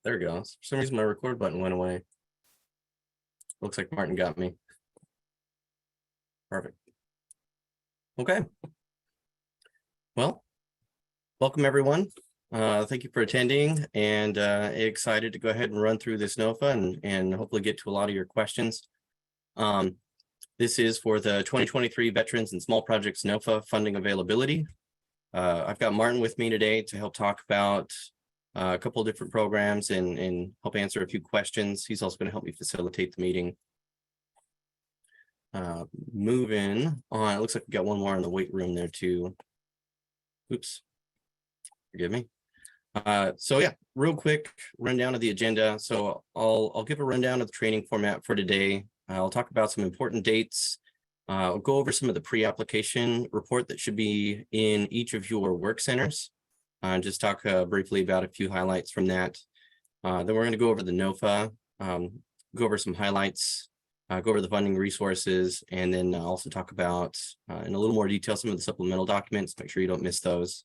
There it goes. For some reason, my record button went away. Looks like Martin got me. Perfect. Okay. Well, welcome everyone. Thank you for attending, and excited to go ahead and run through this NOFA and hopefully get to a lot of your questions. This is for the 2023 Veterans and Small Projects NOFA funding availability. I've got Martin with me today to help talk about a couple of different programs and help answer a few questions. He's also going to help me facilitate the meeting. Moving on, it looks like we got one more in the weight room there too. Oops, forgive me. So yeah, real quick rundown of the agenda. So I'll give a rundown of the training format for today. I'll talk about some important dates. I'll go over some of the pre-application report that should be in each of your work centers. Just talk briefly about a few highlights from that. Then we're going to go over the NOFA, go over some highlights, go over the funding resources, and then also talk about in a little more detail some of the supplemental documents. Make sure you don't miss those.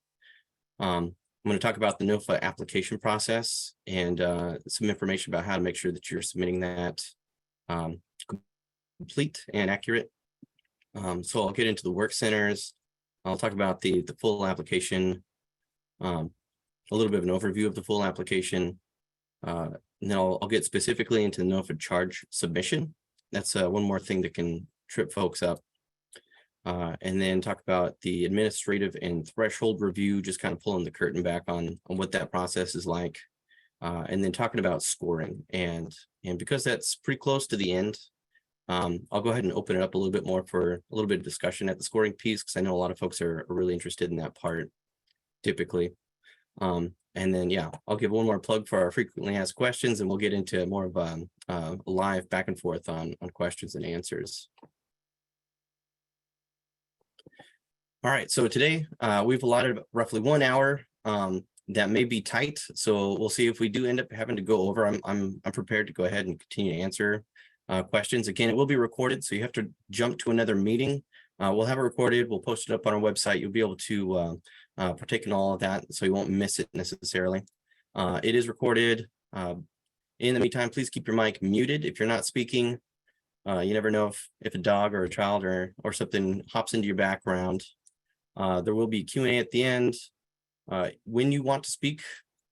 I'm going to talk about the NOFA application process and some information about how to make sure that you're submitting that complete and accurate. So I'll get into the work centers. I'll talk about the full application, a little bit of an overview of the full application. And then I'll get specifically into the NOFA charge submission. That's one more thing that can trip folks up. And then talk about the administrative and threshold review, just kind of pulling the curtain back on what that process is like. And then talking about scoring. And because that's pretty close to the end, I'll go ahead and open it up a little bit more for a little bit of discussion at the scoring piece, because I know a lot of folks are really interested in that part typically. And then, yeah, I'll give one more plug for our frequently asked questions, and we'll get into more of a live back and forth on questions and answers. All right, so today we've allotted roughly 1 hour. That may be tight, so we'll see if we do end up having to go over. I'm prepared to go ahead and continue to answer questions. Again, it will be recorded, so you have to jump to another meeting. We'll have it recorded. We'll post it up on our website. You'll be able to partake in all of that, so you won't miss it necessarily. It is recorded. In the meantime, please keep your mic muted if you're not speaking. You never know if a dog or a child or something hops into your background. There will be Q&A at the end. When you want to speak,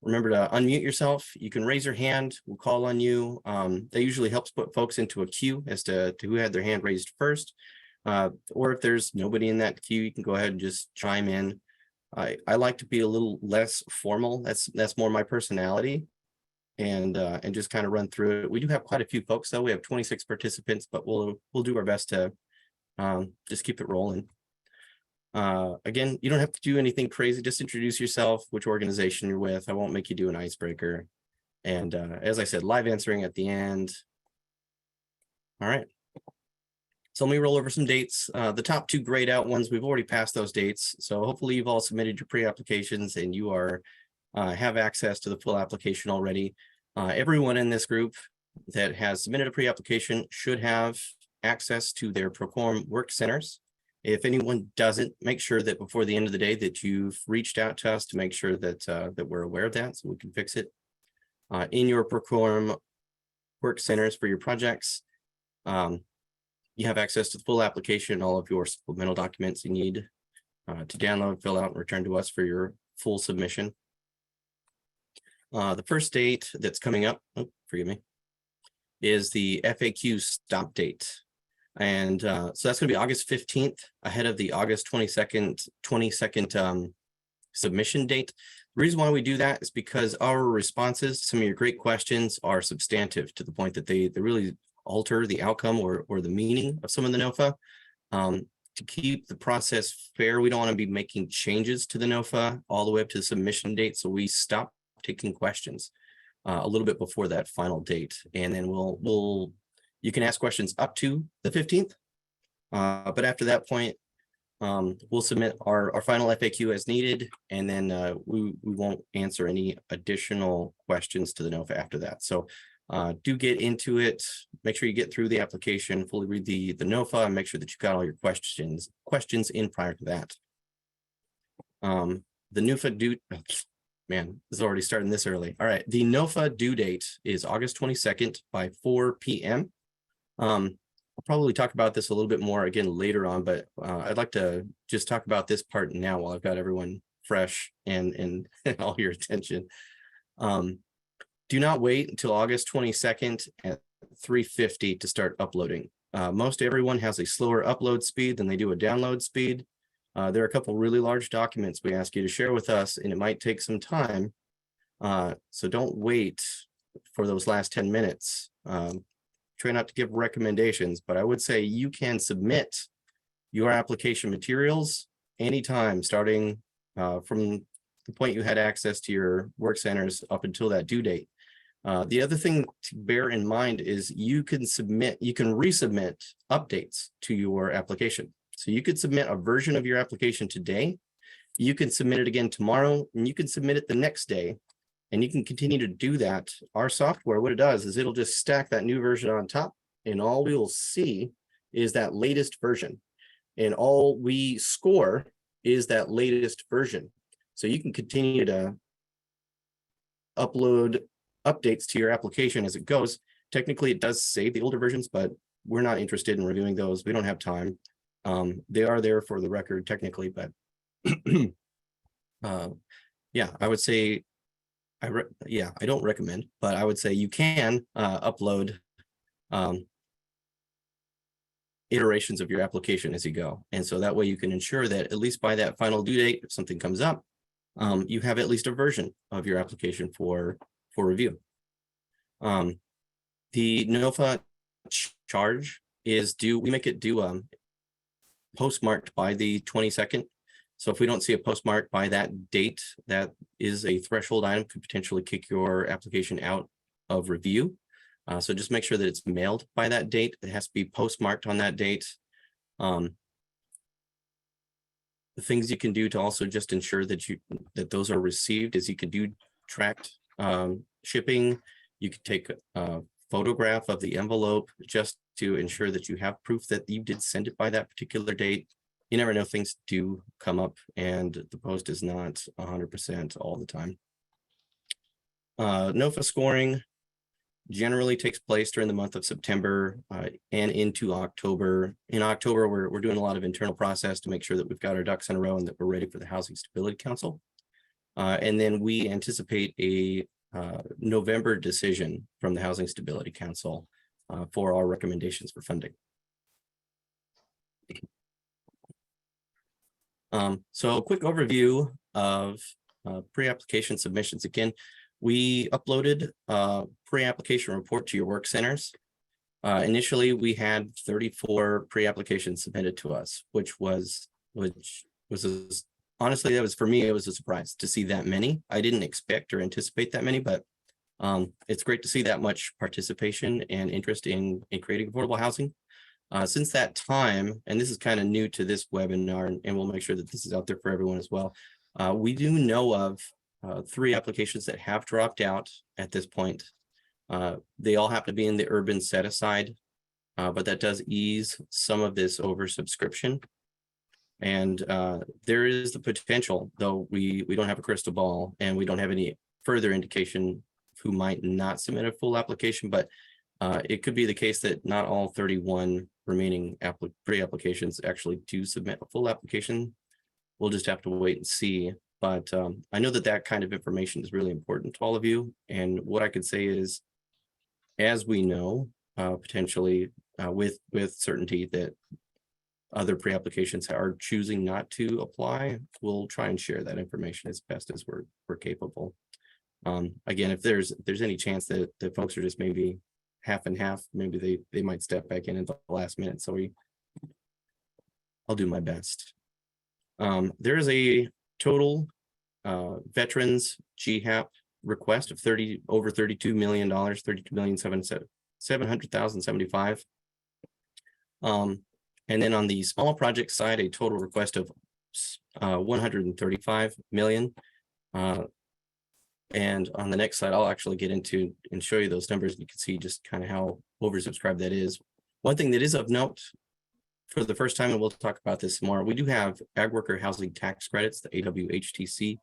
remember to unmute yourself. You can raise your hand. We'll call on you. That usually helps put folks into a queue as to who had their hand raised first. Or if there's nobody in that queue, you can go ahead and just chime in. I like to be a little less formal. That's more my personality, and just kind of run through it. We do have quite a few folks though. We have 26 participants, but we'll do our best to just keep it rolling. Again, you don't have to do anything crazy. Just introduce yourself, which organization you're with. I won't make you do an icebreaker. And as I said, live answering at the end. All right. So let me roll over some dates. The top 2 grayed out ones, we've already passed those dates. So hopefully you've all submitted your pre-applications and you are have access to the full application already. Everyone in this group that has submitted a pre-application should have access to their Procorum work centers. If anyone doesn't, make sure that before the end of the day that you've reached out to us to make sure that that we're aware of that so we can fix it. In your Procorum work centers for your projects, you have access to the full application, all of your supplemental documents you need to download, fill out, and return to us for your full submission. The first date that's coming up, forgive me, is the FAQ stop date. And so that's going to be August 15th, ahead of the August 22nd submission date. The reason why we do that is because our responses to some of your great questions are substantive to the point that they really alter the outcome or the meaning of some of the NOFA. To keep the process fair, we don't want to be making changes to the NOFA all the way up to the submission date. So we stop taking questions a little bit before that final date. And then you can ask questions up to the 15th. But after that point, we'll submit our final FAQ as needed. And then we won't answer any additional questions to the NOFA after that. So do get into it. Make sure you get through the application, fully read the NOFA, and make sure that you've got all your questions in prior to that. The NOFA Man, this is already starting this early. All right, the NOFA due date is August 22nd by 4 p.m. I'll probably talk about this a little bit more again later on, but I'd like to just talk about this part now while I've got everyone fresh and all your attention. Do not wait until August 22nd at 3:50 to start uploading. Most everyone has a slower upload speed than they do a download speed. There are a couple really large documents we ask you to share with us, and it might take some time. So don't wait for those last 10 minutes. Try not to give recommendations, but I would say you can submit your application materials anytime, starting from the point you had access to your work centers up until that due date. The other thing to bear in mind is you can resubmit updates to your application. So you could submit a version of your application today, you can submit it again tomorrow, and you can submit it the next day, and you can continue to do that. Our software, what it does is it'll just stack that new version on top, and all we will see is that latest version. And all we score is that latest version. So you can continue to upload updates to your application as it goes. Technically, it does save the older versions, but we're not interested in reviewing those. We don't have time. They are there for the record technically, but yeah, I would say, I don't recommend, but I would say you can upload iterations of your application as you go. And so that way you can ensure that at least by that final due date, if something comes up, you have at least a version of your application for review. The NOFA charge is due, we make it due postmarked by the 22nd. So if we don't see a postmark by that date, that is a threshold item, could potentially kick your application out of review. So just make sure that it's mailed by that date. It has to be postmarked on that date. The things you can do to also just ensure that those are received is you can do tracked shipping. You could take a photograph of the envelope just to ensure that you have proof that you did send it by that particular date. You never know, things do come up and the post is not 100% all the time. NOFA scoring generally takes place during the month of September and into October. In October, we're doing a lot of internal process to make sure that we've got our ducks in a row and that we're ready for the Housing Stability Council. And then we anticipate a November decision from the Housing Stability Council for our recommendations for funding. So a quick overview of pre-application submissions. Again, we uploaded a pre-application report to your work centers. Initially, we had 34 pre-applications submitted to us, which was honestly, that was, for me, it was a surprise to see that many. I didn't expect or anticipate that many, but it's great to see that much participation and interest in creating affordable housing. Since that time, and this is kind of new to this webinar, and we'll make sure that this is out there for everyone as well. We do know of 3 applications that have dropped out at this point. They all happen to be in the urban set aside, but that does ease some of this oversubscription. And there is the potential, though we don't have a crystal ball and we don't have any further indication who might not submit a full application, but it could be the case that not all 31 remaining pre-applications actually do submit a full application. We'll just have to wait and see. But I know that that kind of information is really important to all of you. And what I could say is, as we know, potentially with certainty that other pre-applications are choosing not to apply, we'll try and share that information as best as we're capable. Again, if there's any chance that folks are just maybe half and half, maybe they might step back in at the last minute. So I'll do my best. There is a total veterans GHAP request of over $32 million, $32,700,075. And then on the small project side, a total request of 135 million. And on the next slide, I'll actually get into and show you those numbers. You can see just kind of how oversubscribed that is. One thing that is of note, for the first time, and we'll talk about this more, we do have ag worker housing tax credits, the AWHTC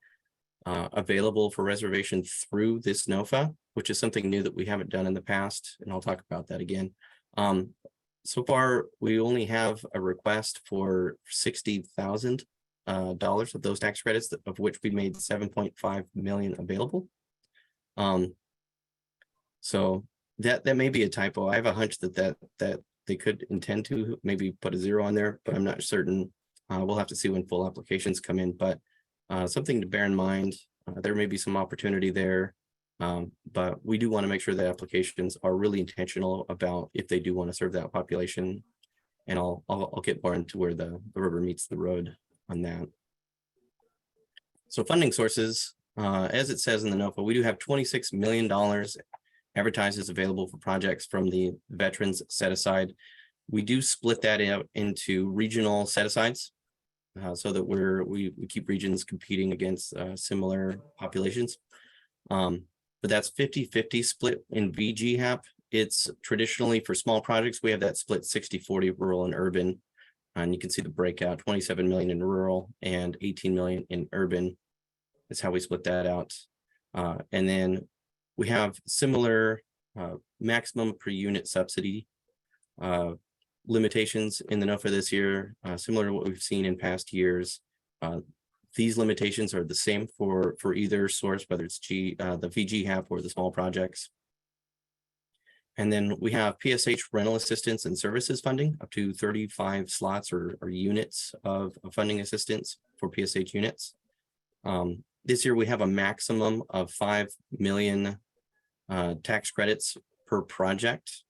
available for reservation through this NOFA, which is something new that we haven't done in the past, and I'll talk about that again. So far, we only have a request for $60,000 of those tax credits, of which we made 7.5 million available. So that may be a typo. I have a hunch that they could intend to maybe put a 0 on there, but I'm not certain. We'll have to see when full applications come in, but something to bear in mind. There may be some opportunity there, but we do want to make sure that applications are really intentional about if they do want to serve that population. And I'll get more into where the rubber meets the road on that. So funding sources, as it says in the NOFA, we do have $26 million advertised as available for projects from the veterans set aside. We do split that out into regional set asides, so that we keep regions competing against similar populations. But that's 50-50 split in VGHAP. It's traditionally for small projects, we have that split 60-40 rural and urban. And you can see the breakout, 27 million in rural and 18 million in urban. That's how we split that out. And then we have similar maximum per unit subsidy limitations in the NOFA this year, similar to what we've seen in past years. These limitations are the same for either source, whether it's the VGHAP or the small projects. And then we have PSH rental assistance and services funding up to 35 slots or units of funding assistance for PSH units. This year we have a maximum of 5 million tax credits per project.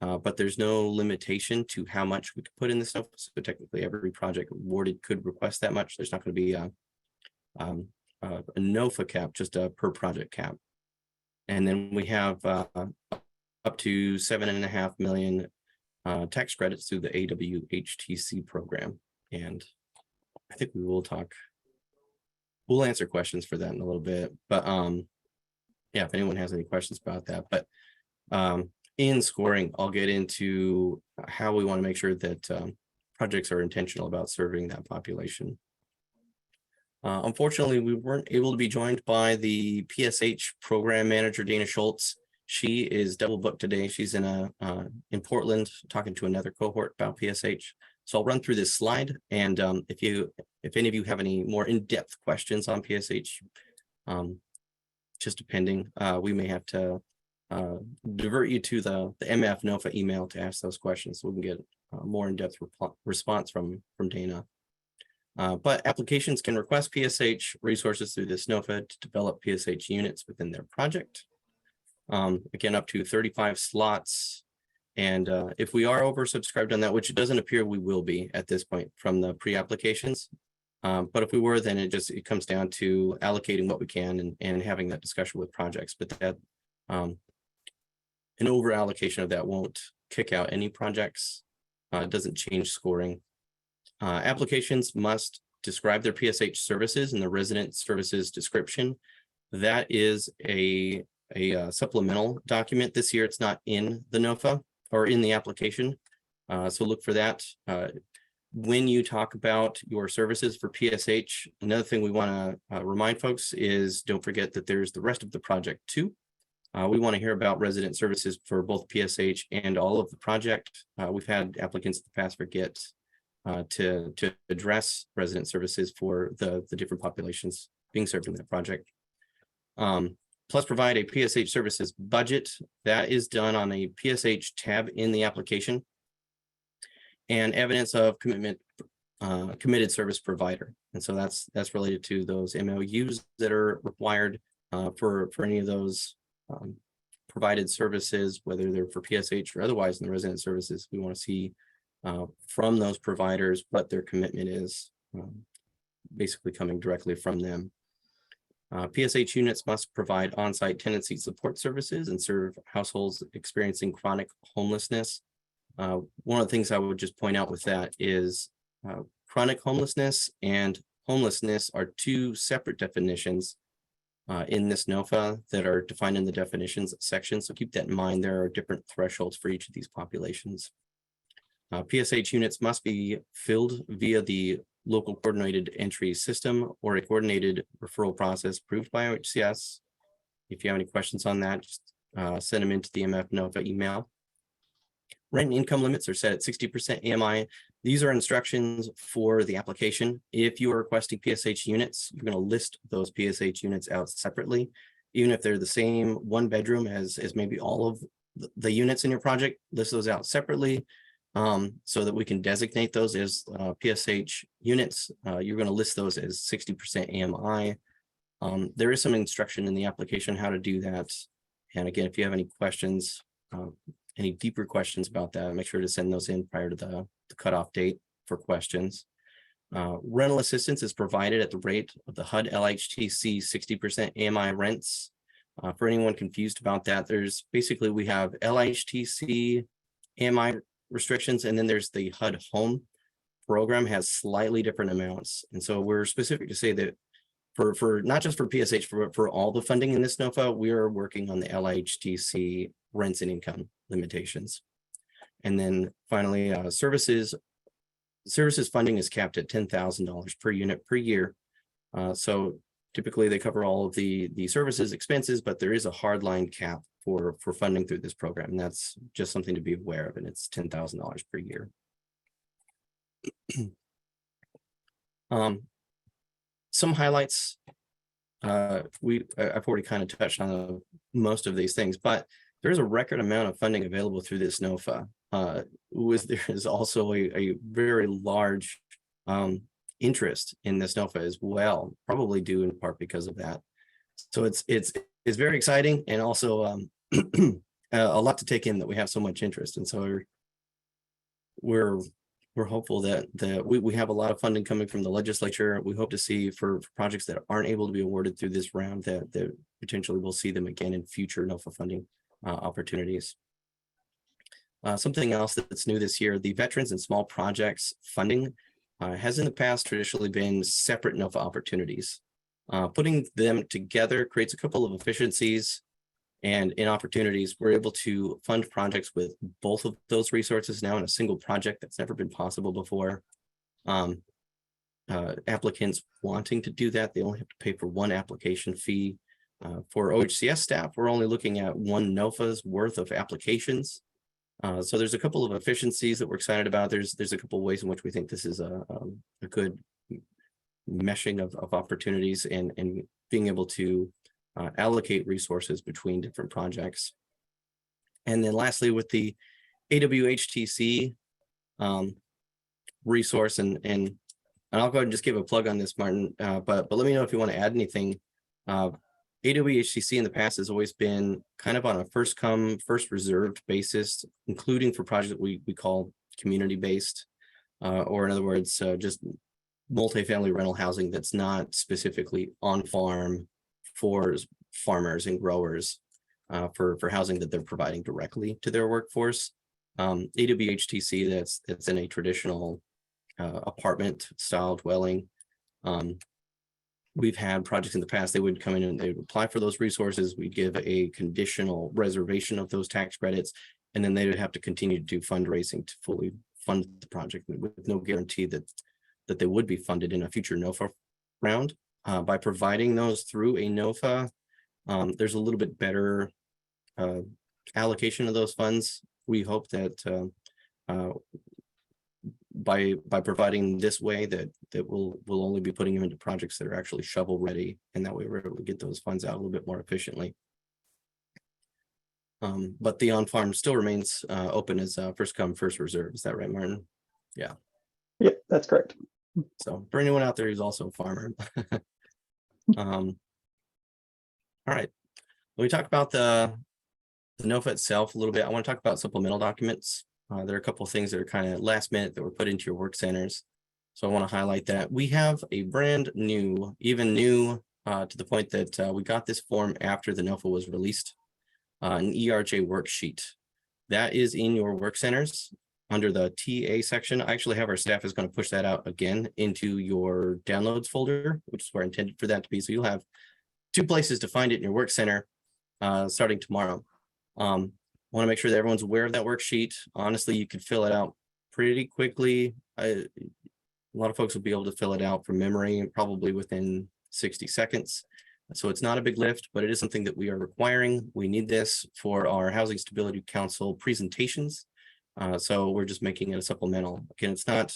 But there's no limitation to how much we could put in this stuff. So technically every project awarded could request that much. There's not going to be a NOFA cap, just a per project cap. And then we have up to 7.5 million tax credits through the AWHTC program. And I think we'll answer questions for that in a little bit. But yeah, if anyone has any questions about that. But in scoring, I'll get into how we want to make sure that projects are intentional about serving that population. Unfortunately, we weren't able to be joined by the PSH program manager, Dana Schultz. She is double booked today. She's in Portland talking to another cohort about PSH. So I'll run through this slide. And if any of you have any more in-depth questions on PSH, just depending, we may have to divert you to the MF NOFA email to ask those questions so we can get a more in-depth response from Dana. But applications can request PSH resources through this NOFA to develop PSH units within their project. Again, up to 35 slots. And if we are oversubscribed on that, which it doesn't appear we will be at this point from the pre-applications, but if we were, then it comes down to allocating what we can and having that discussion with projects. But that an over allocation of that won't kick out any projects. It doesn't change scoring. Applications must describe their PSH services in the resident services description. That is a supplemental document this year. It's not in the NOFA or in the application. So look for that. When you talk about your services for PSH, another thing we want to remind folks is don't forget that there's the rest of the project too. We want to hear about resident services for both PSH and all of the project. We've had applicants in the past forget to address resident services for the different populations being served in that project. Plus provide a PSH services budget that is done on a PSH tab in the application, and evidence of committed service provider. And so that's related to those MOUs that are required for any of those provided services, whether they're for PSH or otherwise in the resident services. We want to see from those providers what their commitment is, basically coming directly from them. PSH units must provide on-site tenancy support services and serve households experiencing chronic homelessness. One of the things I would just point out with that is chronic homelessness and homelessness are two separate definitions in this NOFA that are defined in the definitions section. So keep that in mind. There are different thresholds for each of these populations. PSH units must be filled via the local coordinated entry system or a coordinated referral process approved by OHCS. If you have any questions on that, just send them into the MF NOFA email. Rent and income limits are set at 60% AMI. These are instructions for the application. If you are requesting PSH units, you're going to list those PSH units out separately, even if they're the same one bedroom as maybe all of the units in your project. List those out separately so that we can designate those as PSH units. You're going to list those as 60% AMI. There is some instruction in the application how to do that. And again, if you have any questions, any deeper questions about that, make sure to send those in prior to the cutoff date for questions. Rental assistance is provided at the rate of the HUD LHTC 60% AMI rents. For anyone confused about that, there's basically, we have LHTC AMI restrictions, and then there's the HUD home program has slightly different amounts. And so we're specific to say that for not just for PSH, for all the funding in this NOFA, we are working on the LHTC rents and income limitations. And then finally, services funding is capped at $10,000 per unit per year. So typically they cover all of the services expenses, but there is a hard line cap for funding through this program. And that's just something to be aware of, and it's $10,000 per year. Some highlights. I've already kind of touched on most of these things, but there's a record amount of funding available through this NOFA. There is also a very large interest in this NOFA as well, probably due in part because of that. So it's very exciting, and also a lot to take in that we have so much interest. And so we're hopeful that we have a lot of funding coming from the legislature. We hope to see for projects that aren't able to be awarded through this round that potentially we'll see them again in future NOFA funding opportunities. Something else that's new this year, the veterans and small projects funding has in the past traditionally been separate NOFA opportunities. Putting them together creates a couple of efficiencies, and in opportunities, we're able to fund projects with both of those resources now in a single project. That's never been possible before. Applicants wanting to do that, they only have to pay for one application fee. For OHCS staff, we're only looking at one NOFA's worth of applications. So there's a couple of efficiencies that we're excited about. There's a couple of ways in which we think this is a good meshing of opportunities and being able to allocate resources between different projects. And then lastly, with the AWHTC resource, and I'll go ahead and just give a plug on this, Martin, but let me know if you want to add anything. AWHTC in the past has always been kind of on a first come, first reserved basis, including for projects that we call community based, or in other words, just multifamily rental housing that's not specifically on farm for farmers and growers for housing that they're providing directly to their workforce. AWHTC, that's in a traditional apartment style dwelling. We've had projects in the past, they would come in and they would apply for those resources. We'd give a conditional reservation of those tax credits, and then they would have to continue to do fundraising to fully fund the project with no guarantee that they would be funded in a future NOFA round. By providing those through a NOFA, there's a little bit better allocation of those funds. We hope that by providing this way that we'll only be putting them into projects that are actually shovel ready, and that way we're able to get those funds out a little bit more efficiently. But the on-farm still remains open as first come, first reserve. Is that right, Martin? Yeah. Yep, that's correct. So for anyone out there who's also a farmer. All right. When we talk about the NOFA itself a little bit, I want to talk about supplemental documents. There are a couple of things that are kind of last minute that were put into your work centers. So I want to highlight that. We have a brand new, even new to the point that we got this form after the NOFA was released, an ERJ worksheet. That is in your work centers under the TA section. I actually have our staff is going to push that out again into your downloads folder, which is where I intended for that to be. So you'll have two places to find it in your work center starting tomorrow. Want to make sure that everyone's aware of that worksheet. Honestly, you could fill it out pretty quickly. A lot of folks will be able to fill it out from memory, probably within 60 seconds. So it's not a big lift, but it is something that we are requiring. We need this for our Housing Stability Council presentations. So we're just making it a supplemental. Again, it's not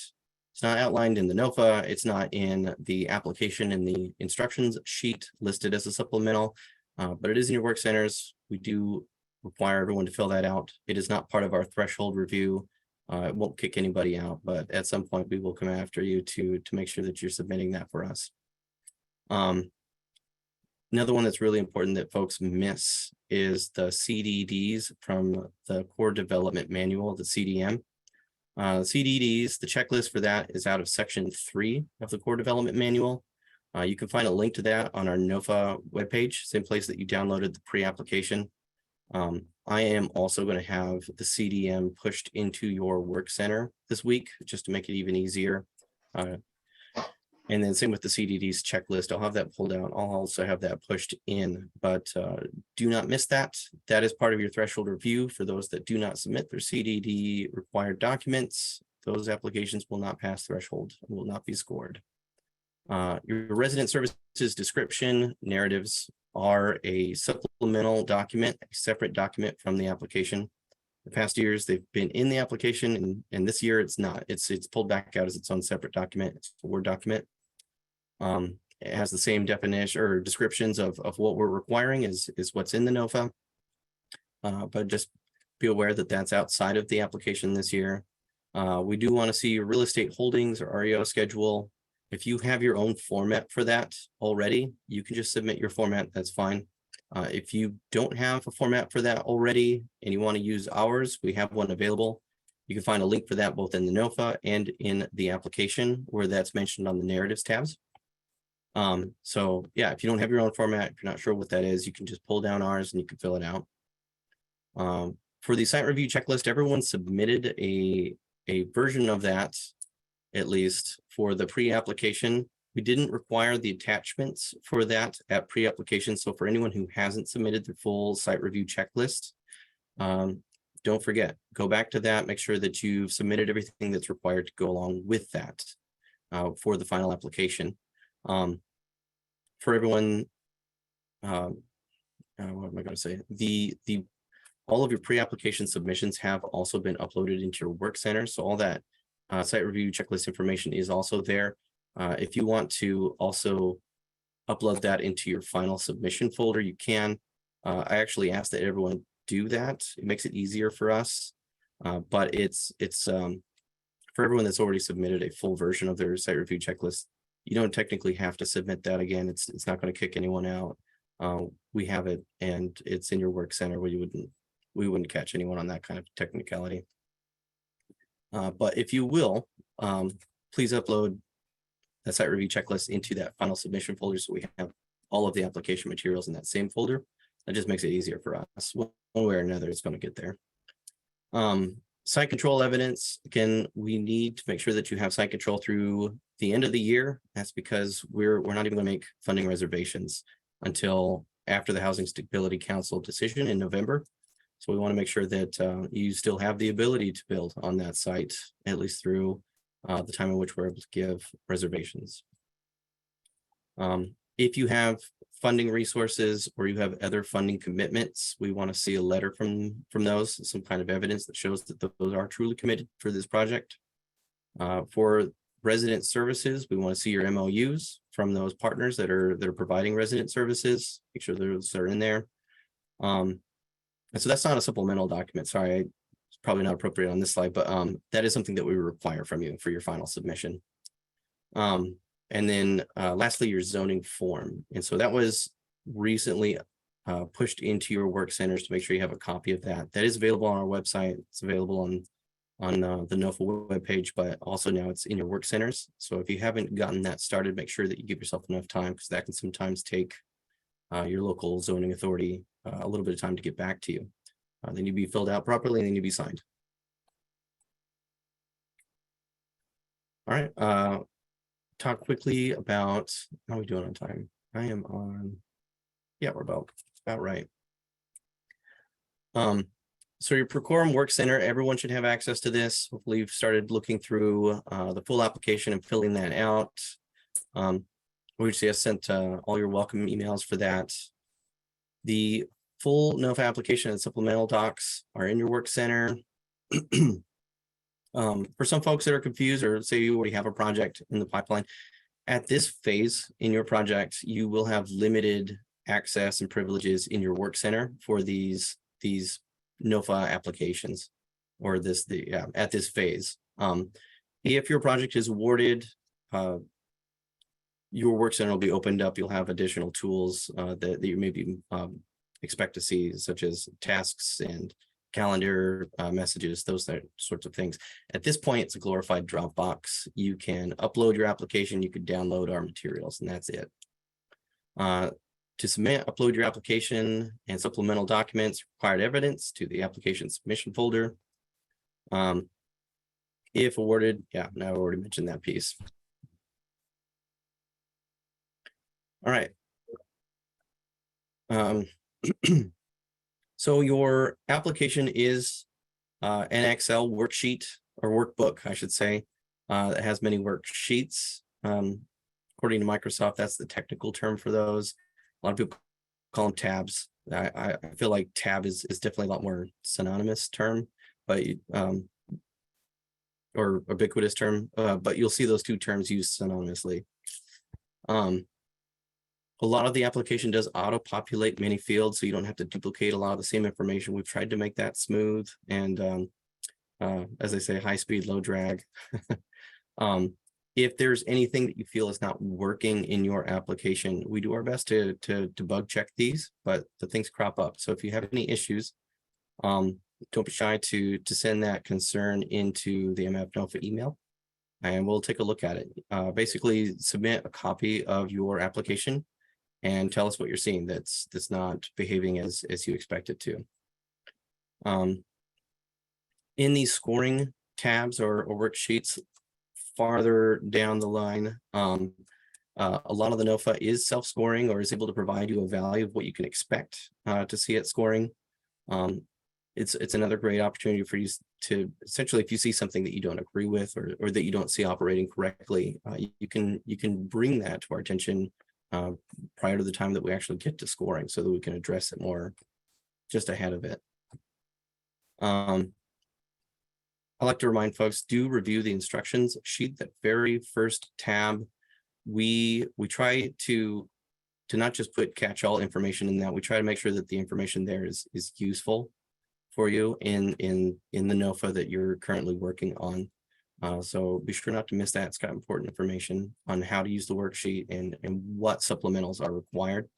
outlined in the NOFA. It's not in the application and the instructions sheet listed as a supplemental, but it is in your work centers. We do require everyone to fill that out. It is not part of our threshold review. It won't kick anybody out, but at some point we will come after you to make sure that you're submitting that for us. Another one that's really important that folks miss is the CDDs from the Core Development Manual, the CDM. CDDs, the checklist for that is out of section 3 of the Core Development Manual. You can find a link to that on our NOFA webpage, same place that you downloaded the pre-application. I am also going to have the CDM pushed into your work center this week, just to make it even easier. And then same with the CDD's checklist. I'll have that pulled out. I'll also have that pushed in, but do not miss that. That is part of your threshold review for those that do not submit their CDD required documents. Those applications will not pass threshold and will not be scored. Your resident services description narratives are a supplemental document, a separate document from the application. The past years they've been in the application, and this year it's not. It's pulled back out as its own separate document. It's a Word document. It has the same definition or descriptions of what we're requiring is what's in the NOFA. But just be aware that that's outside of the application this year. We do want to see your real estate holdings or REO schedule. If you have your own format for that already, you can just submit your format. That's fine. If you don't have a format for that already and you want to use ours, we have one available. You can find a link for that both in the NOFA and in the application where that's mentioned on the narratives tabs. So yeah, if you don't have your own format, if you're not sure what that is, you can just pull down ours and you can fill it out. For the site review checklist, everyone submitted a version of that, at least for the pre-application. We didn't require the attachments for that at pre-application. So for anyone who hasn't submitted the full site review checklist, don't forget, go back to that, make sure that you've submitted everything that's required to go along with that for the final application. For everyone, what am I going to say? All of your pre-application submissions have also been uploaded into your work center. So all that site review checklist information is also there. If you want to also upload that into your final submission folder, you can. I actually asked that everyone do that. It makes it easier for us, but it's for everyone that's already submitted a full version of their site review checklist. You don't technically have to submit that again. It's not going to kick anyone out. We have it, and it's in your work center where we wouldn't catch anyone on that kind of technicality. But if you will, please upload that site review checklist into that final submission folder so we have all of the application materials in that same folder. That just makes it easier for us. One way or another, it's going to get there. Site control evidence. Again, we need to make sure that you have site control through the end of the year. That's because we're not even going to make funding reservations until after the Housing Stability Council decision in November. So we want to make sure that you still have the ability to build on that site, at least through the time in which we're able to give reservations. If you have funding resources or you have other funding commitments, we want to see a letter from those, some kind of evidence that shows that those are truly committed for this project. For resident services, we want to see your MOUs from those partners that are providing resident services. Make sure those are in there. And so that's not a supplemental document. Sorry, it's probably not appropriate on this slide, but that is something that we require from you for your final submission. And then lastly, your zoning form. And so that was recently pushed into your work centers to make sure you have a copy of that. That is available on our website. It's available on the NOFA webpage, but also now it's in your work centers. So if you haven't gotten that started, make sure that you give yourself enough time, because that can sometimes take your local zoning authority a little bit of time to get back to you. They need to be filled out properly and they need to be signed. All right. Talk quickly about how are we doing on time. I am on, yeah, we're about right. So your Procorum Work Center, everyone should have access to this. Hopefully you've started looking through the full application and filling that out. We just sent all your welcome emails for that. The full NOFA application and supplemental docs are in your Work Center. For some folks that are confused, or say you already have a project in the pipeline, at this phase in your project, you will have limited access and privileges in your Work Center for these NOFA applications, or at this phase. If your project is awarded, your Work Center will be opened up. You'll have additional tools that you maybe expect to see, such as tasks and calendar messages, those sorts of things. At this point, it's a glorified Dropbox. You can upload your application, you could download our materials, and that's it. To submit, upload your application and supplemental documents, required evidence to the application submission folder. If awarded, yeah, now I already mentioned that piece. All right. So your application is an Excel worksheet, or workbook, I should say, that has many worksheets. According to Microsoft, that's the technical term for those. A lot of people call them tabs. I feel like tab is definitely a lot more synonymous term, but or ubiquitous term, but you'll see those two terms used synonymously. A lot of the application does auto-populate many fields, so you don't have to duplicate a lot of the same information. We've tried to make that smooth and, as I say, high speed, low drag. If there's anything that you feel is not working in your application, we do our best to bug check these, but the things crop up. So if you have any issues, don't be shy to send that concern into the MF NOFA email, and we'll take a look at it. Basically, submit a copy of your application and tell us what you're seeing that's not behaving as you expect it to. In these scoring tabs or worksheets farther down the line, a lot of the NOFA is self-scoring, or is able to provide you a value of what you can expect to see it scoring. It's another great opportunity for you to essentially, if you see something that you don't agree with, or that you don't see operating correctly, you can bring that to our attention prior to the time that we actually get to scoring, so that we can address it more just ahead of it. I like to remind folks, do review the instructions sheet. That very first tab, we try to not just put catch-all information in that. We try to make sure that the information there is useful for you in the NOFA that you're currently working on. So be sure not to miss that. It's got important information on how to use the worksheet and what supplementals are required.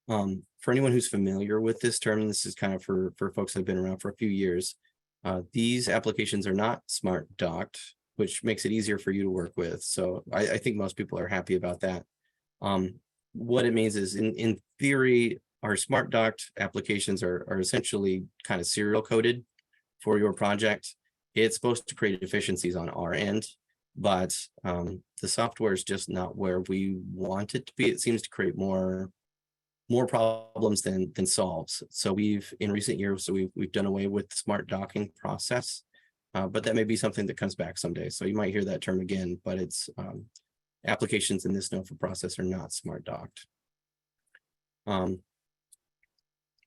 For anyone who's familiar with this term, this is kind of for folks that have been around for a few years. These applications are not smart docked, which makes it easier for you to work with. So I think most people are happy about that. What it means is, in theory, our smart docked applications are essentially kind of serial coded for your project. It's supposed to create efficiencies on our end, but the software is just not where we want it to be. It seems to create more problems than solves. So in recent years, we've done away with the smart docking process, but that may be something that comes back someday. So you might hear that term again, but it's applications in this NOFA process are not smart docked.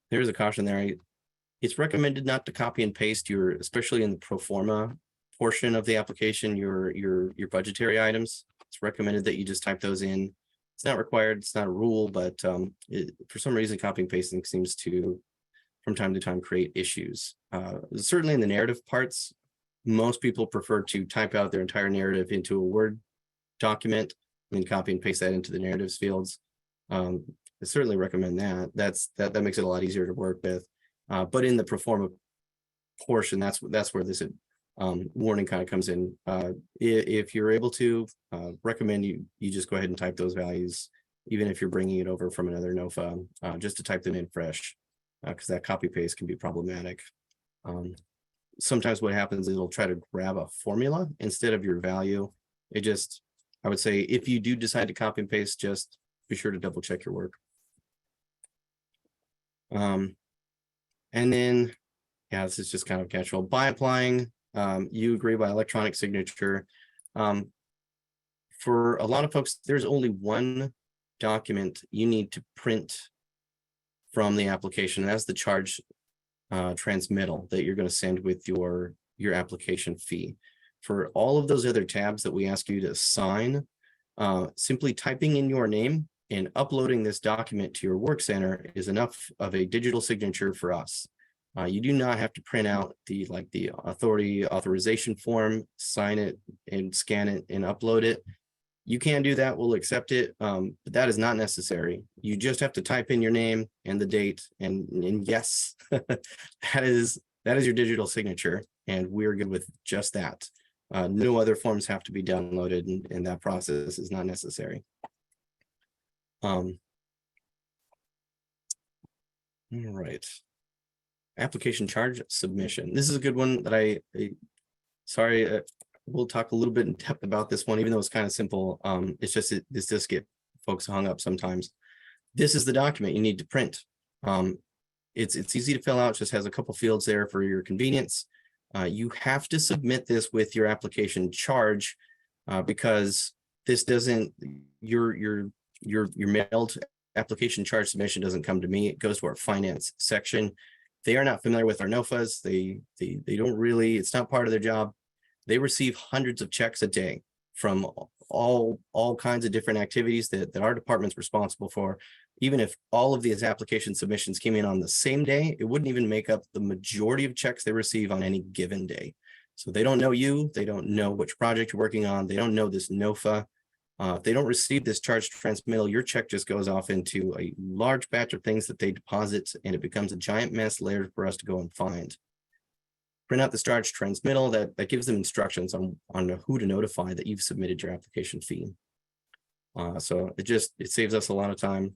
There's a caution there. It's recommended not to copy and paste especially in the pro forma portion of the application, your budgetary items. It's recommended that you just type those in. It's not required, it's not a rule, but for some reason, copying and pasting seems to, from time to time, create issues. Certainly in the narrative parts, most people prefer to type out their entire narrative into a Word document and then copy and paste that into the narratives fields. I certainly recommend that. That makes it a lot easier to work with. But in the pro forma portion, that's where this warning kind of comes in. If you're able to, recommend you just go ahead and type those values, even if you're bringing it over from another NOFA, just to type them in fresh, because that copy paste can be problematic. Sometimes what happens is it'll try to grab a formula instead of your value. I would say, if you do decide to copy and paste, just be sure to double check your work. And then, yeah, this is just kind of casual. By applying, you agree by electronic signature. For a lot of folks, there's only one document you need to print from the application. And that's the charge transmittal that you're going to send with your application fee. For all of those other tabs that we ask you to sign, simply typing in your name and uploading this document to your work center is enough of a digital signature for us. You do not have to print out the authority authorization form, sign it and scan it and upload it. You can do that, we'll accept it, but that is not necessary. You just have to type in your name and the date, and yes, that is your digital signature, and we're good with just that. No other forms have to be downloaded, and that process is not necessary. All right. Application charge submission. This is a good one that sorry, we'll talk a little bit in depth about this one, even though it's kind of simple. It's just this does get folks hung up sometimes. This is the document you need to print. It's easy to fill out, just has a couple fields there for your convenience. You have to submit this with your application charge because this doesn't, your mailed application charge submission doesn't come to me. It goes to our finance section. They are not familiar with our NOFAs. They don't really, it's not part of their job. They receive hundreds of checks a day from all kinds of different activities that our department's responsible for. Even if all of these application submissions came in on the same day, it wouldn't even make up the majority of checks they receive on any given day. So they don't know you, they don't know which project you're working on, they don't know this NOFA. If they don't receive this charge transmittal, your check just goes off into a large batch of things that they deposit, and it becomes a giant mess later for us to go and find. Print out this charge transmittal that gives them instructions on who to notify that you've submitted your application fee. So it saves us a lot of time.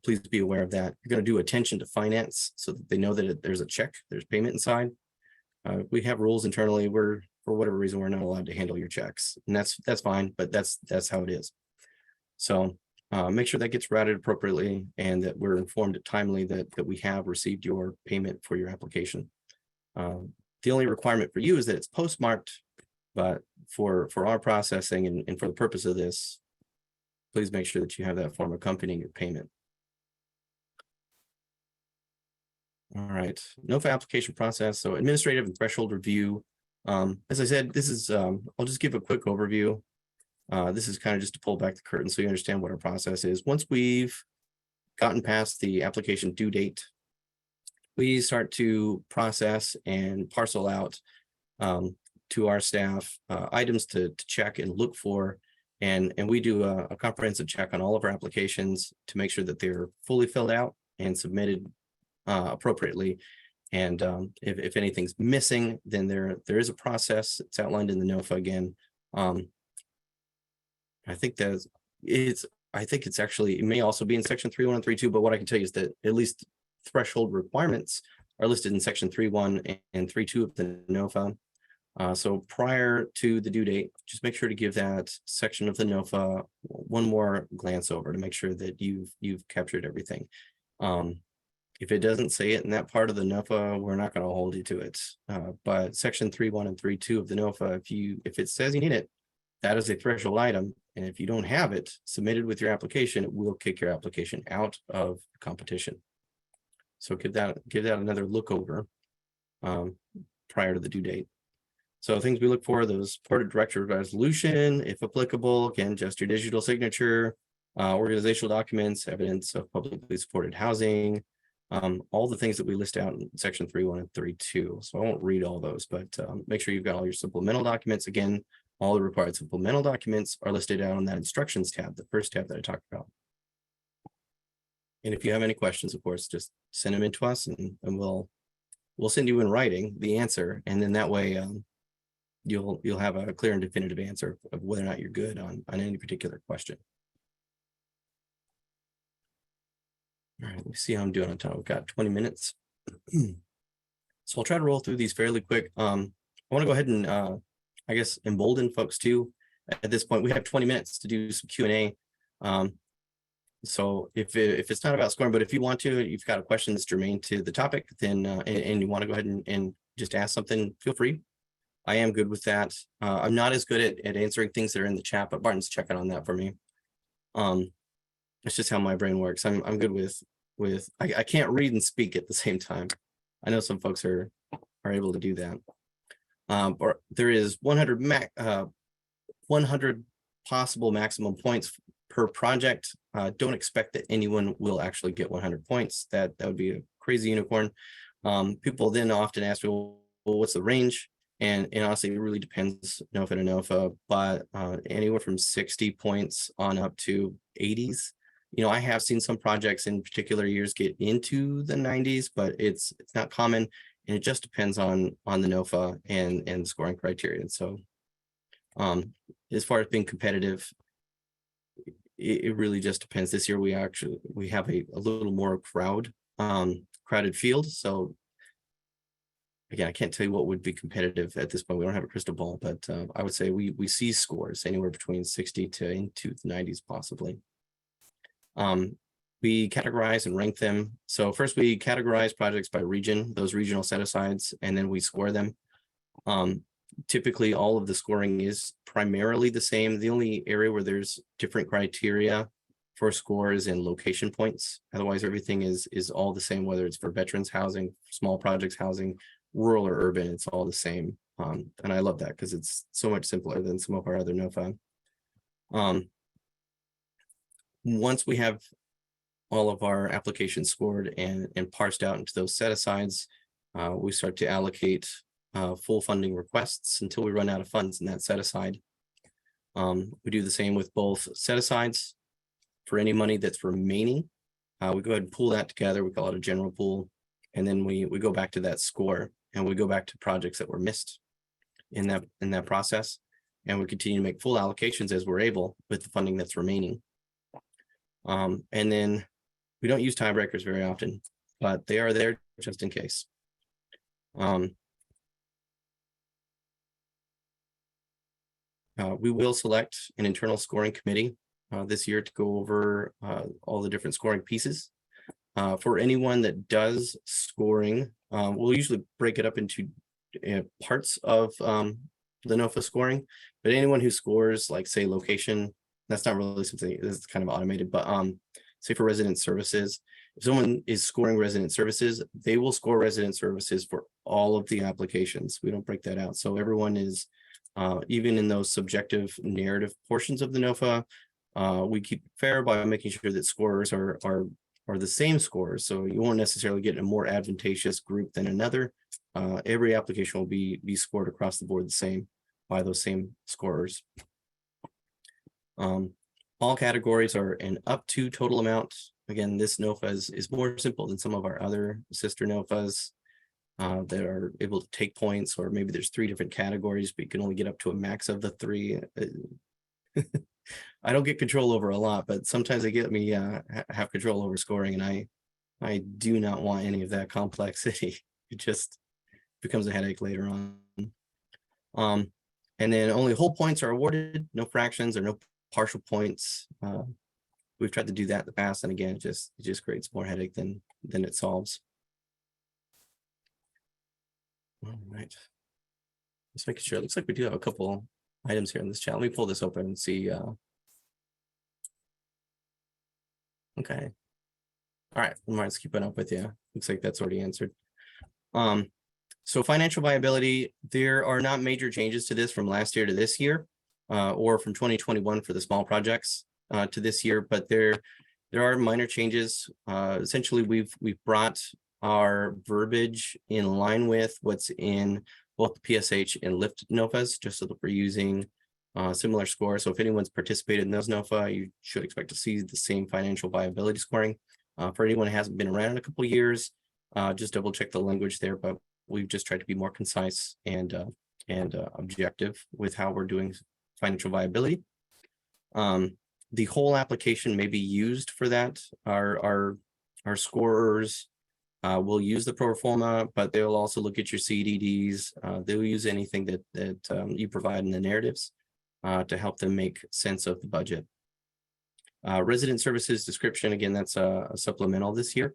Please be aware of that. You're going to do attention to finance so that they know that there's a check, there's payment inside. We have rules internally where, for whatever reason, we're not allowed to handle your checks, and that's fine, but that's how it is. So make sure that gets routed appropriately and that we're informed timely that we have received your payment for your application. The only requirement for you is that it's postmarked, but for our processing and for the purpose of this, please make sure that you have that form accompanying your payment. All right, NOFA application process. So administrative and threshold review. As I said, this is, I'll just give a quick overview. This is kind of just to pull back the curtain so you understand what our process is. Once we've gotten past the application due date, we start to process and parcel out to our staff items to check and look for. And we do a comprehensive check on all of our applications to make sure that they're fully filled out and submitted appropriately. And if anything's missing, then there is a process. It's outlined in the NOFA again. I think it's actually, it may also be in section 3.1 and 3.2, but what I can tell you is that at least threshold requirements are listed in section 3.1 and 3.2 of the NOFA. So prior to the due date, just make sure to give that section of the NOFA one more glance over to make sure that you've captured everything. If it doesn't say it in that part of the NOFA, we're not going to hold you to it. But section 3.1 and 3.2 of the NOFA, if it says you need it, that is a threshold item. And if you don't have it submitted with your application, it will kick your application out of competition. So give that another look over prior to the due date. So things we look for, those board of director resolution, if applicable, again, just your digital signature, organizational documents, evidence of publicly supported housing, all the things that we list out in section 3.1 and 3.2. So I won't read all those, but make sure you've got all your supplemental documents. Again, all the required supplemental documents are listed out on that instructions tab, the first tab that I talked about. And if you have any questions, of course, just send them in to us and we'll send you in writing the answer. And then that way you'll have a clear and definitive answer of whether or not you're good on any particular question. All right, let me see how I'm doing on time. We've got 20 minutes. So I'll try to roll through these fairly quick. I want to go ahead and I guess embolden folks too. At this point, we have 20 minutes to do some Q&A. So if it's not about scoring, but if you want to, you've got a question that's germane to the topic, then and you want to go ahead and just ask something, feel free. I am good with that. I'm not as good at answering things that are in the chat, but Barton's checking on that for me. It's just how my brain works. I'm good with I can't read and speak at the same time. I know some folks are able to do that. Or there is 100 100 possible maximum points per project. Don't expect that anyone will actually get 100 points. That would be a crazy unicorn. People then often ask me, well, what's the range? And honestly, it really depends NOFA to NOFA, but anywhere from 60 points on up to 80s. You know, I have seen some projects in particular years get into the 90s, but it's not common, and it just depends on the NOFA and the scoring criteria. And so as far as being competitive, it really just depends. This year we have a little more crowded field. So again, I can't tell you what would be competitive at this point. We don't have a crystal ball, but I would say we see scores anywhere between 60 to into the 90s possibly. We categorize and rank them. So first we categorize projects by region, those regional set-asides, and then we score them. Typically all of the scoring is primarily the same. The only area where there's different criteria for scores and location points. Otherwise, everything is all the same, whether it's for veterans housing, small projects housing, rural or urban, it's all the same. And I love that because it's so much simpler than some of our other NOFA. Once we have all of our applications scored and parsed out into those set-asides, we start to allocate full funding requests until we run out of funds in that set-aside. We do the same with both set-asides. For any money that's remaining, we go ahead and pool that together. We call it a general pool. And then we go back to that score and we go back to projects that were missed in that process. And we continue to make full allocations as we're able with the funding that's remaining. And then we don't use tiebreakers very often, but they are there just in case. We will select an internal scoring committee this year to go over all the different scoring pieces. For anyone that does scoring, we'll usually break it up into parts of the NOFA scoring, but anyone who scores, like say location, that's not really something that's kind of automated, but say for resident services, if someone is scoring resident services, they will score resident services for all of the applications. We don't break that out. So everyone is, even in those subjective narrative portions of the NOFA, we keep it fair by making sure that scorers are the same scores. So you won't necessarily get a more advantageous group than another. Every application will be scored across the board the same by those same scorers. All categories are an up to total amount. Again, this NOFA is more simple than some of our other sister NOFAs that are able to take points, or maybe there's 3 different categories, but you can only get up to a max of the 3. I don't get control over a lot, but sometimes they get me have control over scoring, and I do not want any of that complexity. It just becomes a headache later on. And then only whole points are awarded, no fractions or no partial points. We've tried to do that in the past, and again, it just creates more headache than it solves. All right, just making sure. It looks like we do have a couple items here in this chat. Let me pull this open and see. Okay. All right, Martin's keeping up with you. Looks like that's already answered. So financial viability, there are not major changes to this from last year to this year, or from 2021 for the small projects to this year, but there are minor changes. Essentially, we've brought our verbiage in line with what's in both the PSH and LIFT NOFAs, just so that we're using similar scores. So if anyone's participated in those NOFA, you should expect to see the same financial viability scoring. For anyone who hasn't been around in a couple of years, just double check the language there, but we've just tried to be more concise and objective with how we're doing financial viability. The whole application may be used for that. Our scorers will use the pro forma, but they'll also look at your CDDs. They'll use anything that you provide in the narratives to help them make sense of the budget. Resident services description, again, that's a supplemental this year.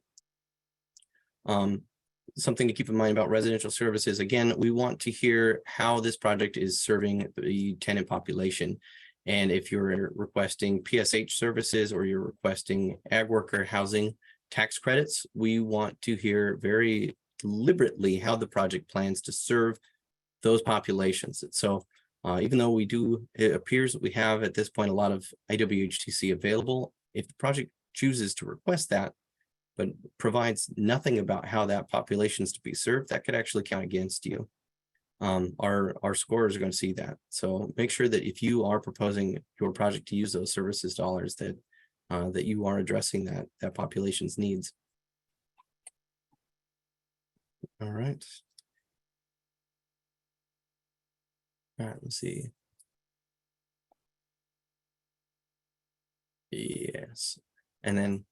Something to keep in mind about residential services, again, we want to hear how this project is serving the tenant population. And if you're requesting PSH services or you're requesting ag worker housing tax credits, we want to hear very deliberately how the project plans to serve those populations. So even though it appears that we have at this point a lot of IWHTC available, if the project chooses to request that, but provides nothing about how that population is to be served, that could actually count against you. Our scorers are going to see that. So make sure that if you are proposing your project to use those services dollars, that that you are addressing that population's needs. All right. All right, let's see. Yes. And then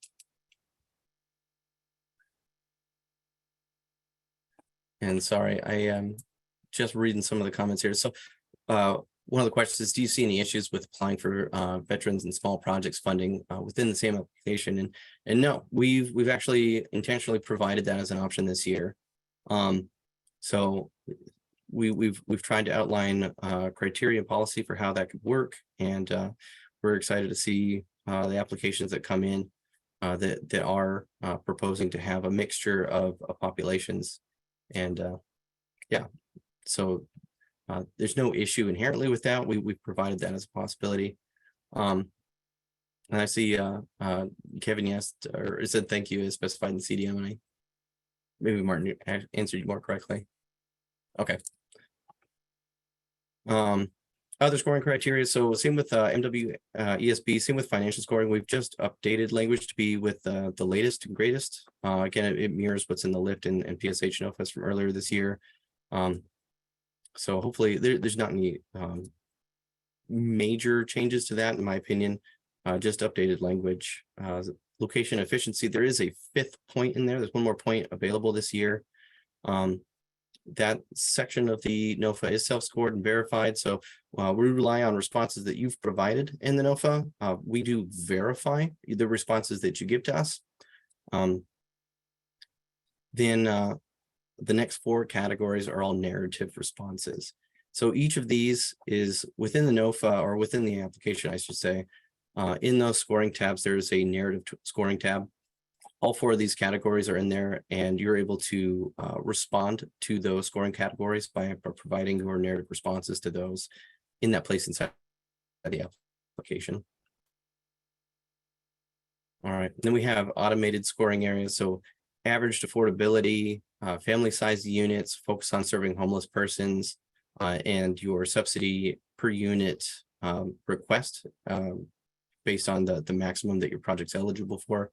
sorry, I am just reading some of the comments here. So one of the questions is, do you see any issues with applying for veterans and small projects funding within the same application? And no, we've actually intentionally provided that as an option this year. So we've tried to outline criteria and policy for how that could work, and we're excited to see the applications that come in that are proposing to have a mixture of populations. And yeah, so there's no issue inherently with that. We've provided that as a possibility. And I see Kevin asked or said thank you as specified in the CDM, and maybe Martin answered you more correctly. Okay. Other scoring criteria. So same with MW ESB, same with financial scoring. We've just updated language to be with the latest and greatest. Again, it mirrors what's in the LIFT and PSH NOFAs from earlier this year. So hopefully there's not any major changes to that, in my opinion. Just updated language. Location efficiency, there is a 5th point in there. There's one more point available this year. That section of the NOFA is self-scored and verified. So we rely on responses that you've provided in the NOFA. We do verify the responses that you give to us. Then the next 4 categories are all narrative responses. So each of these is within the NOFA, or within the application, I should say. In those scoring tabs, there's a narrative scoring tab. All 4 of these categories are in there, and you're able to respond to those scoring categories by providing your narrative responses to those in that place inside the application. All right, then we have automated scoring areas. So averaged affordability, family size units, focus on serving homeless persons, and your subsidy per unit request based on the maximum that your project's eligible for.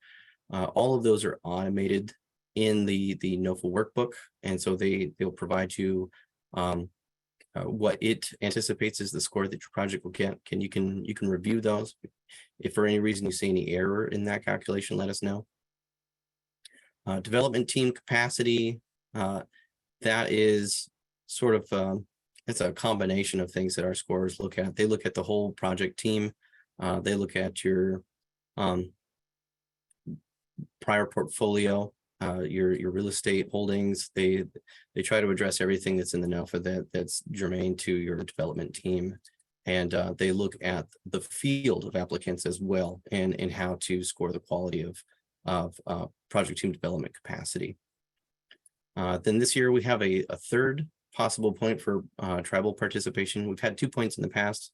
All of those are automated in the NOFA workbook, and so they'll provide you what it anticipates is the score that your project will get. You can review those. If for any reason you see any error in that calculation, let us know. Development team capacity, that is sort of it's a combination of things that our scorers look at. They look at the whole project team. They look at your prior portfolio, your real estate holdings. They try to address everything that's in the NOFA that's germane to your development team, and they look at the field of applicants as well, and how to score the quality of project team development capacity. Then this year we have a 3rd possible point for tribal participation. We've had 2 points in the past.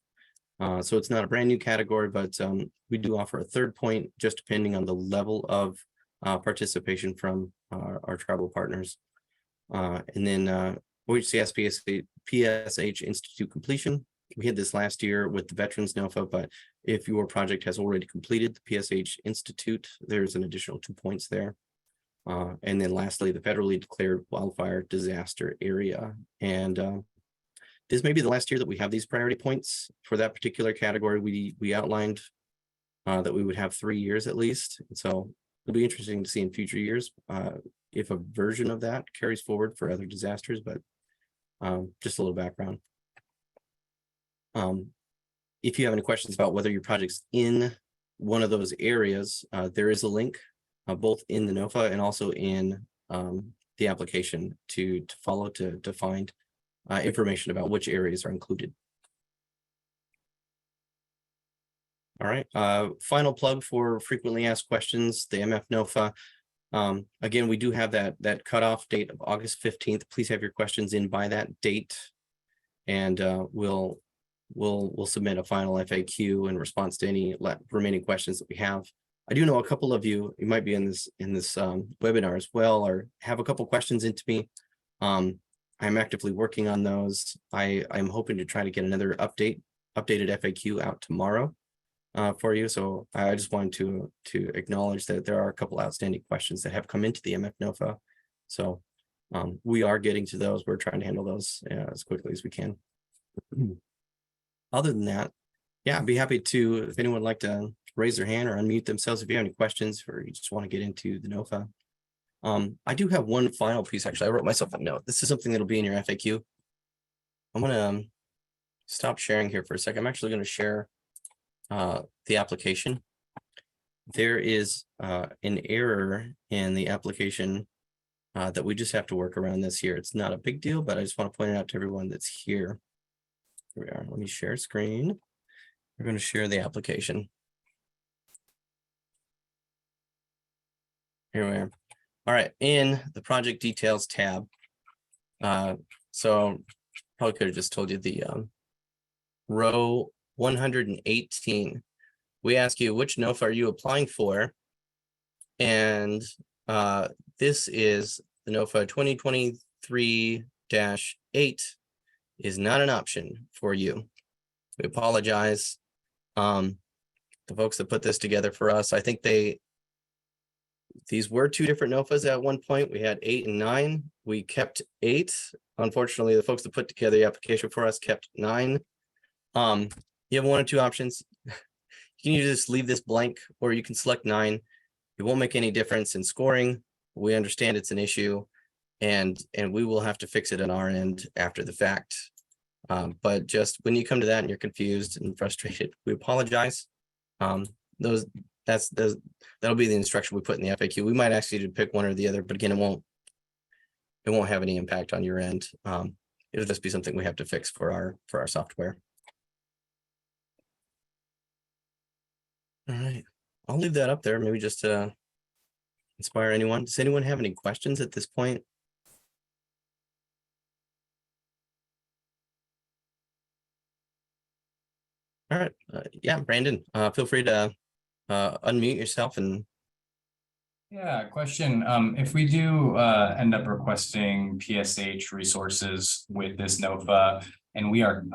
So it's not a brand new category, but we do offer a 3rd point just depending on the level of participation from our tribal partners. And then OHCS PSH Institute completion. We had this last year with the Veterans NOFA, but if your project has already completed the PSH Institute, there's an additional 2 points there. And then lastly, the federally declared wildfire disaster area. And this may be the last year that we have these priority points for that particular category. We outlined that we would have 3 years at least. And so it'll be interesting to see in future years if a version of that carries forward for other disasters, but just a little background. If you have any questions about whether your project's in one of those areas, there is a link both in the NOFA and also in the application to follow to find information about which areas are included. All right, final plug for frequently asked questions, the MF NOFA. Again, we do have that cutoff date of August 15th. Please have your questions in by that date, and we'll submit a final FAQ in response to any remaining questions that we have. I do know a couple of you might be in this webinar as well, or have a couple questions into me. I'm actively working on those. I'm hoping to try to get another updated FAQ out tomorrow for you. So I just wanted to acknowledge that there are a couple outstanding questions that have come into the MF NOFA. So we are getting to those. We're trying to handle those as quickly as we can. Other than that, yeah, I'd be happy to, if anyone would like to raise their hand or unmute themselves if you have any questions or you just want to get into the NOFA. I do have one final piece. Actually, I wrote myself a note. This is something that'll be in your FAQ. I'm gonna stop sharing here for a second. I'm actually going to share the application. There is an error in the application that we just have to work around this year. It's not a big deal, but I just want to point it out to everyone that's here. Here we are. Let me share screen. We're going to share the application. Here we are. All right, in the project details tab. So probably could have just told you the row 118. We ask you, which NOFA are you applying for? And this is the NOFA 2023-8 is not an option for you. We apologize. The folks that put this together for us, I think these were two different NOFAs at one point. We had 8 and 9. We kept 8. Unfortunately, the folks that put together the application for us kept 9. You have one or two options. You can either just leave this blank or you can select 9. It won't make any difference in scoring. We understand it's an issue and we will have to fix it on our end after the fact. But just when you come to that and you're confused and frustrated, we apologize. That'll be the instruction we put in the FAQ. We might ask you to pick one or the other, but again, it won't have any impact on your end. It'll just be something we have to fix for our software. All right, I'll leave that up there, maybe just to inspire anyone. Does anyone have any questions at this point? All right, yeah, Brandon, feel free to unmute yourself and. Yeah, question. If we do end up requesting PSH resources with this NOFA, and we are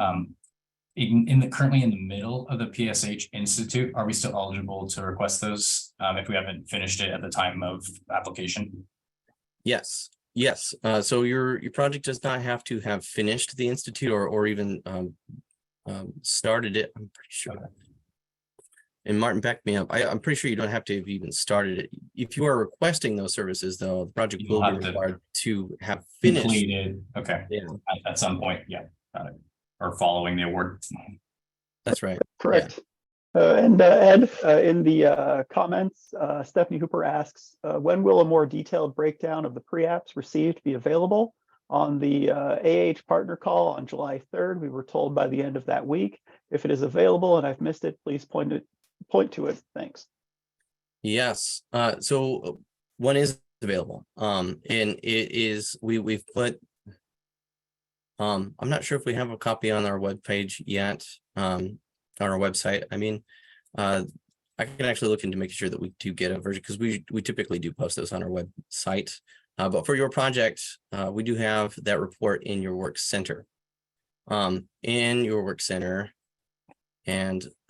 currently in the middle of the PSH Institute, are we still eligible to request those if we haven't finished it at the time of application? Yes. So your project does not have to have finished the Institute or even started it. I'm pretty sure. Okay. And Martin, back me up. I'm pretty sure you don't have to have even started it. If you are requesting those services, though, the project will be required to have finished. Completed. Okay. Yeah. At some point. Yeah. Got it. Or following the award. That's right. Correct. Yeah. And Ed, in the comments, Stephanie Hooper asks, when will a more detailed breakdown of the pre-apps received be available? On the AH partner call on July 3rd, we were told by the end of that week. If it is available and I've missed it, please point to it. Thanks. Yes. So one is available. And it is we've put. I'm not sure if we have a copy on our webpage yet. On our website. I mean, I can actually look into making sure that we do get a version because we typically do post those on our website. But for your project, we do have that report in your work center. And I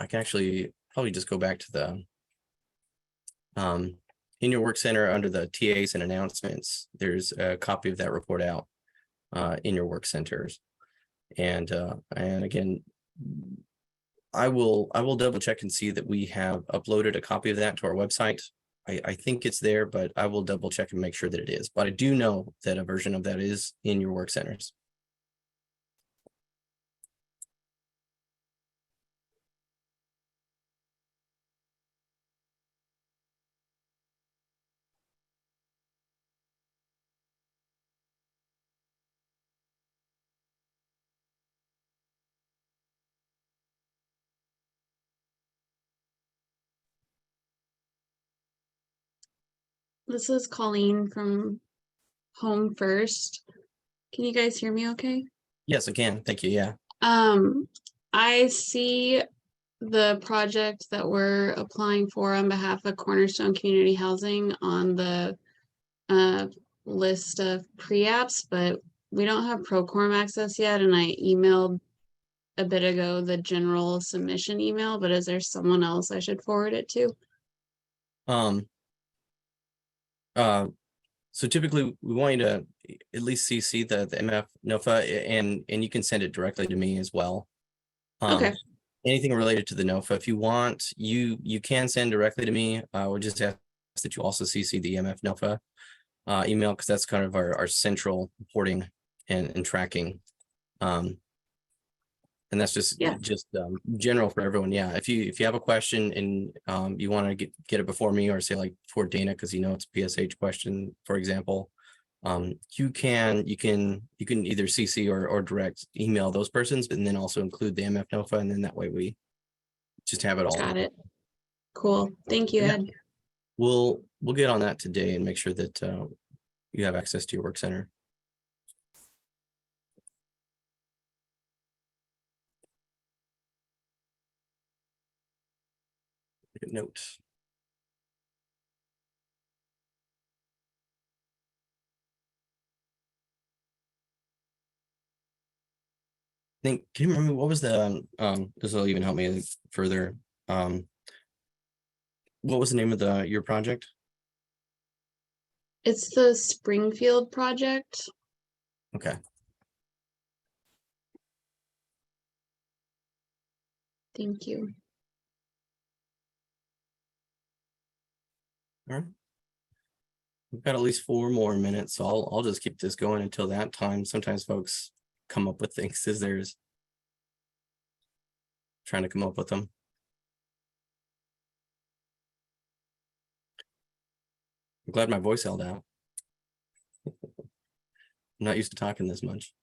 can actually probably just go back to the in your work center under the TAs and announcements. There's a copy of that report out in your work centers, and again, I will double check and see that we have uploaded a copy of that to our website. I think it's there, but I will double check and make sure that it is. But I do know that a version of that is in your work centers. This is Colleen from Home First. Can you guys hear me okay? Yes, I can. Thank you. Yeah. I see the project that we're applying for on behalf of Cornerstone Community Housing on the list of pre-apps, but we don't have Procore access yet, and I emailed a bit ago the general submission email, but is there someone else I should forward it to? So typically we want you to at least CC the MF NOFA and you can send it directly to me as well. Okay. Anything related to the NOFA, if you want, you can send directly to me. We'll just ask that you also CC the MF NOFA email, because that's kind of our central reporting and tracking. And that's just general for everyone. Yeah, if you have a question and you want to get it before me, or say like before Dana, because you know it's a PSH question, for example, you can either CC or direct email those persons, and then also include the MF NOFA, and then that way we just have it all. Got it. Cool. Thank you, Yeah. Ed. We'll get on that today and make sure that you have access to your work center. Good note. Can you remember what was the this will even help me further. What was the name of your project? It's the Springfield project. Okay. Thank you. All right. We've got at least 4 more minutes, so I'll just keep this going until that time. Sometimes folks come up with things as there's trying to come up with them. I'm glad my voice held out. I'm not used to talking this much.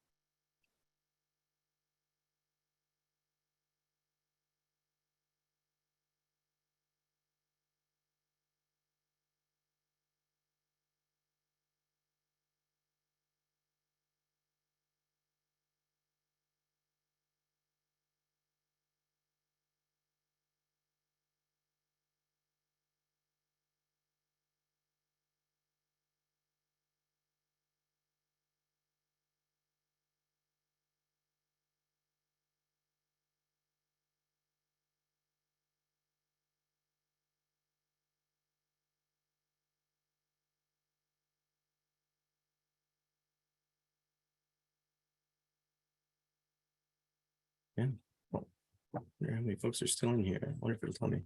Yeah. Well, I wonder how many folks are still in here. I wonder if it'll tell me.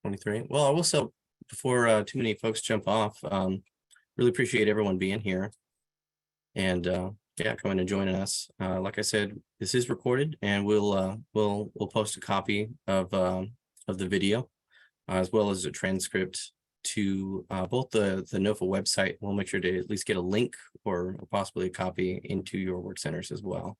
23. Well, I will say before too many folks jump off, really appreciate everyone being here. And yeah, coming and joining us. Like I said, this is recorded, and we'll post a copy of the video, as well as a transcript to both the NOFA website. We'll make sure to at least get a link or possibly a copy into your work centers as well.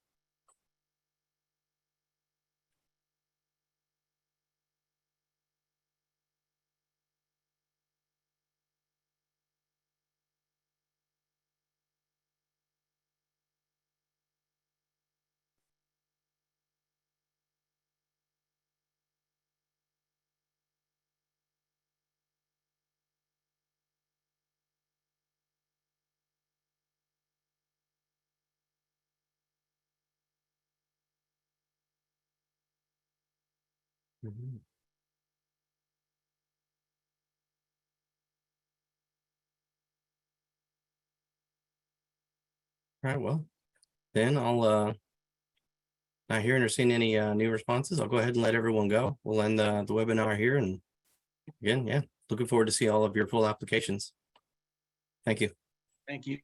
Mhm. All right, well, then I'll not hearing or seeing any new responses, I'll go ahead and let everyone go. We'll end the webinar here, and again, yeah, looking forward to see all of your full applications. Thank you. Thank you.